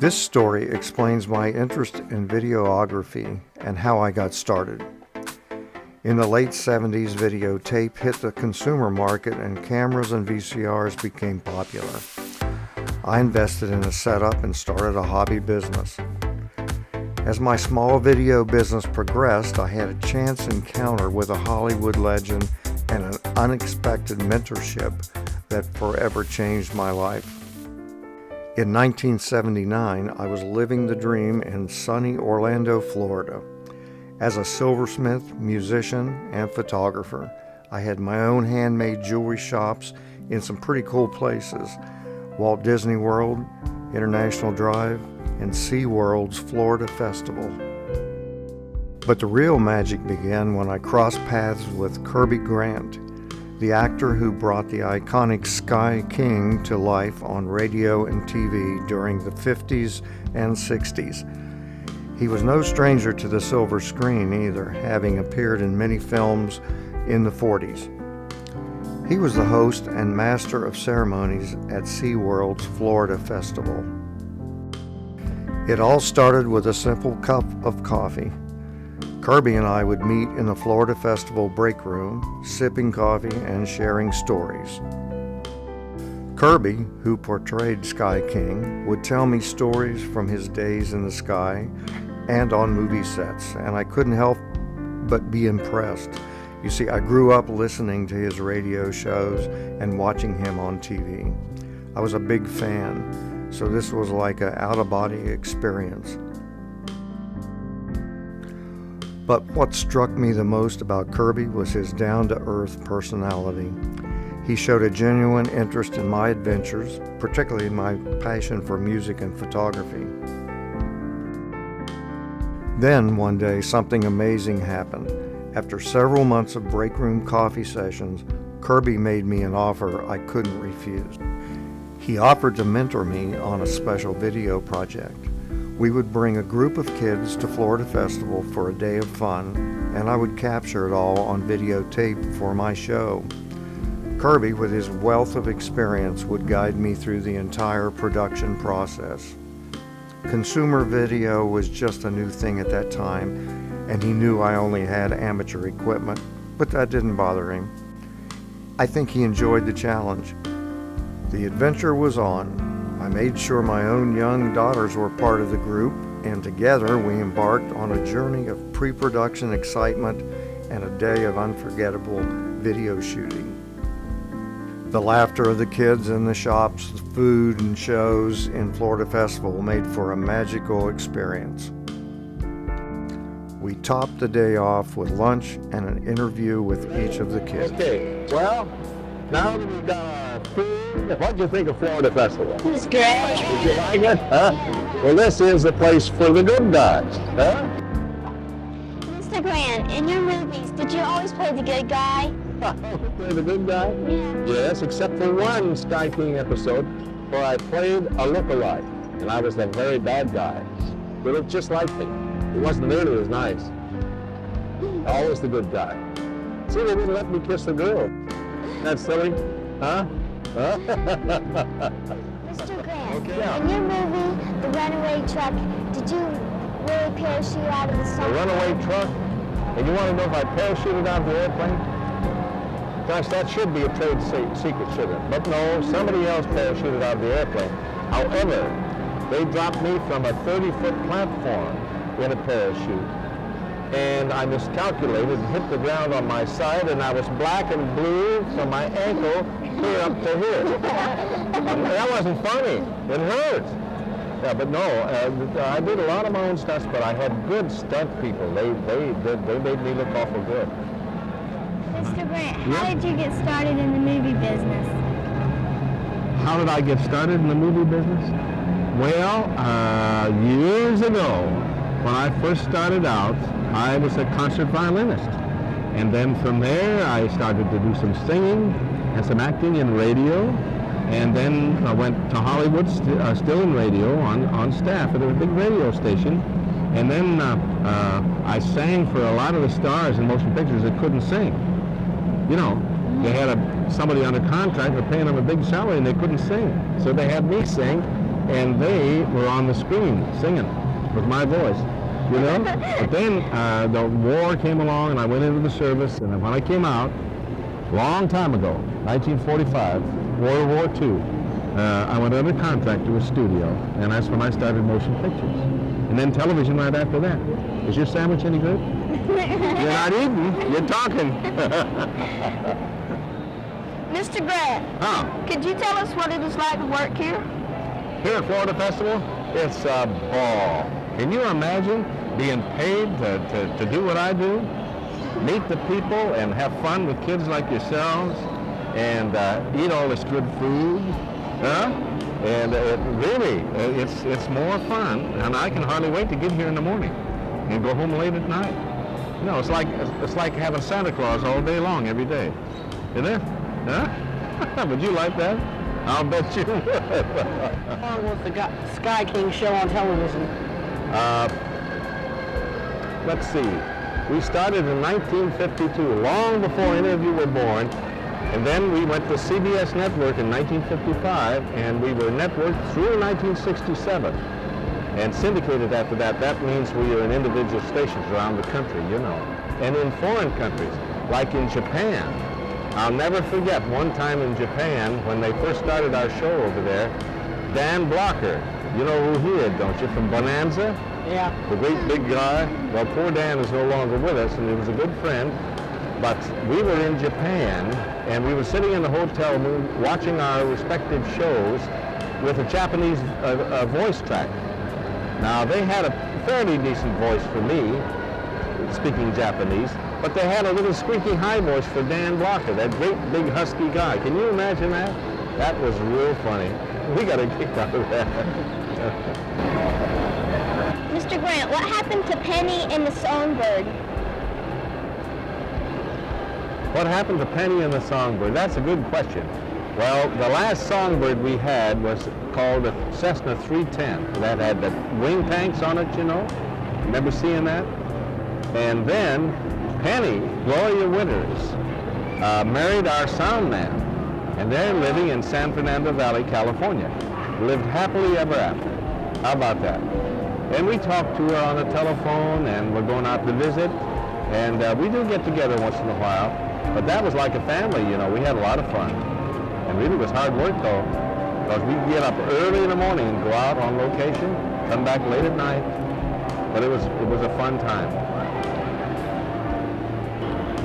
This story explains my interest in videography and how I got started. In the late 70s, videotape hit the consumer market and cameras and VCRs became popular. I invested in a setup and started a hobby business. As my small video business progressed, I had a chance encounter with a Hollywood legend and an unexpected mentorship that forever changed my life. In 1979, I was living the dream in sunny Orlando, Florida. As a silversmith, musician, and photographer, I had my own handmade jewelry shops in some pretty cool places: Walt Disney World, International Drive, and SeaWorld's Florida Festival. But the real magic began when I crossed paths with Kirby Grant, the actor who brought the iconic Sky King to life on radio and TV during the 50s and 60s. He was no stranger to the silver screen either, having appeared in many films in the 40s. He was the host and master of ceremonies at SeaWorld's Florida Festival. It all started with a simple cup of coffee. Kirby and I would meet in the Florida Festival break room, sipping coffee and sharing stories. Kirby, who portrayed Sky King, would tell me stories from his days in the sky and on movie sets, and I couldn't help but be impressed. You see, I grew up listening to his radio shows and watching him on TV. I was a big fan, so this was like an out-of-body experience. But what struck me the most about Kirby was his down-to-earth personality. He showed a genuine interest in my adventures, particularly my passion for music and photography. Then, one day, something amazing happened. After several months of break-room coffee sessions, Kirby made me an offer I couldn't refuse. He offered to mentor me on a special video project. We would bring a group of kids to Florida Festival for a day of fun, and I would capture it all on videotape for my show. Kirby, with his wealth of experience, would guide me through the entire production process. Consumer video was just a new thing at that time, and he knew I only had amateur equipment, but that didn't bother him. I think he enjoyed the challenge. The adventure was on. I made sure my own young daughters were part of the group, and together we embarked on a journey of pre-production excitement and a day of unforgettable video shooting. The laughter of the kids in the shops, the food and shows in Florida Festival made for a magical experience. We topped the day off with lunch and an interview with each of the kids. Okay, well, now that we've got our food, what do you think of Florida Festival? It was great. Did you like it? Huh? Well, this is the place for the good guys, huh? Mr. Grant, in your movies, did you always play the good guy? Play the good guy? Yeah. Yes, except for one Sky King episode where I played a look-alike, and I was the very bad guy. He looked just like me. He wasn't nearly as nice. Always the good guy. See, they wouldn't let me kiss the girl. That's silly, huh? Mr. Grant, Okay. in your movie, The Runaway Truck, did you really parachute out of the A sun? runaway truck? And you want to know if I parachuted out of the airplane? Gosh, that should be a trade secret, shouldn't it? But no, somebody else parachuted out of the airplane. However, they dropped me from a 30-foot platform in a parachute. And I miscalculated and hit the ground on my side, and I was black and blue from my ankle here up to here. That wasn't funny. It hurt. Yeah, but no, I did a lot of my own stunts, but I had good stunt people. They made me look awful good. Mr. Grant, how did you get started in the movie business? How did I get started in the movie business? Well, years ago, when I first started out, I was a concert violinist. And then from there, I started to do some singing and some acting in radio. And then I went to Hollywood, still in radio, on staff at a big radio station. And then I sang for a lot of the stars in motion pictures that couldn't sing. You know, they had somebody under contract, they're paying them a big salary, and they couldn't sing. So they had me sing, and they were on the screen singing with my voice, you know. But then the war came along, and I went into the service, and when I came out, long time ago, 1945, World War II, I went under contract to a studio, and that's when I started motion pictures. And then television right after that. Is your sandwich any good? You're not eating, you're talking. Mr. Grant, could you tell us what it is like to work here? Here at Florida Festival, it's a ball. Can you imagine being paid to do what I do? Meet the people and have fun with kids like yourselves, and eat all this good food, and it's more fun, and I can hardly wait to get here in the morning and go home late at night. You know, it's like having Santa Claus all day long every day, isn't it? Huh? Would you like that? I'll bet you would. How long was the Sky King show on television? Let's see. We started in 1952, long before any of you were born. And then we went to CBS Network in 1955, and we were networked through 1967. And syndicated after that. That means we are in individual stations around the country, you know. And in foreign countries, like in Japan. I'll never forget one time in Japan, when they first started our show over there, Dan Blocker, you know who he is, don't you, from Bonanza? Yeah. The great big guy. Well, poor Dan is no longer with us, and he was a good friend. But we were in Japan, and we were sitting in the hotel room watching our respective shows with a Japanese voice track. Now, they had a fairly decent voice for me, speaking Japanese, but they had a little squeaky high voice for Dan Blocker, that great big husky guy. Can you imagine that? That was real funny. We got a kick out of that. Mr. Grant, what happened to Penny and the Songbird? What happened to Penny and the Songbird? That's a good question. Well, the last Songbird we had was called a Cessna 310. That had the wing tanks on it, you know. Remember seeing that? And then Penny, Gloria Winters, married our sound man. And they're living in San Fernando Valley, California. Lived happily ever after. How about that? And we talked to her on the telephone, and we're going out to visit. And we do get together once in a while. But that was like a family, you know. We had a lot of fun. And really it was hard work, though, because we'd get up early in the morning and go out on location, come back late at night. But it was a fun time.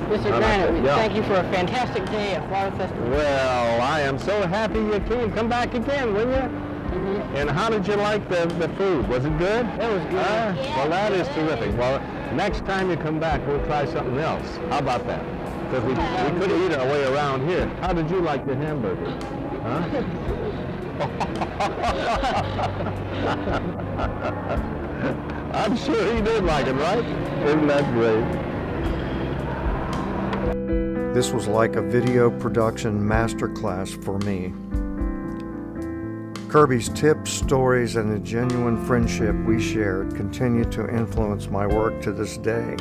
Mr. Grant, thank you for a fantastic day at Florida Festival. Well, I am so happy you came. Come back again, will you? Mm-hmm. And how did you like the food? Was it good? It was good. Well, that is terrific. Well, next time you come back, we'll try something else. How about that? Because we could eat our way around here. How did you like the hamburger? Huh? I'm sure he did like it, right? Isn't that great? This was like a video production masterclass for me. Kirby's tips, stories, and the genuine friendship we shared continue to influence my work to this day.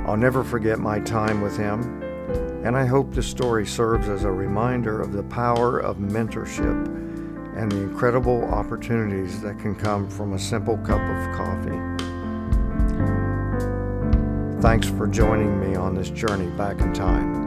I'll never forget my time with him, and I hope this story serves as a reminder of the power of mentorship and the incredible opportunities that can come from a simple cup of coffee. Thanks for joining me on this journey back in time.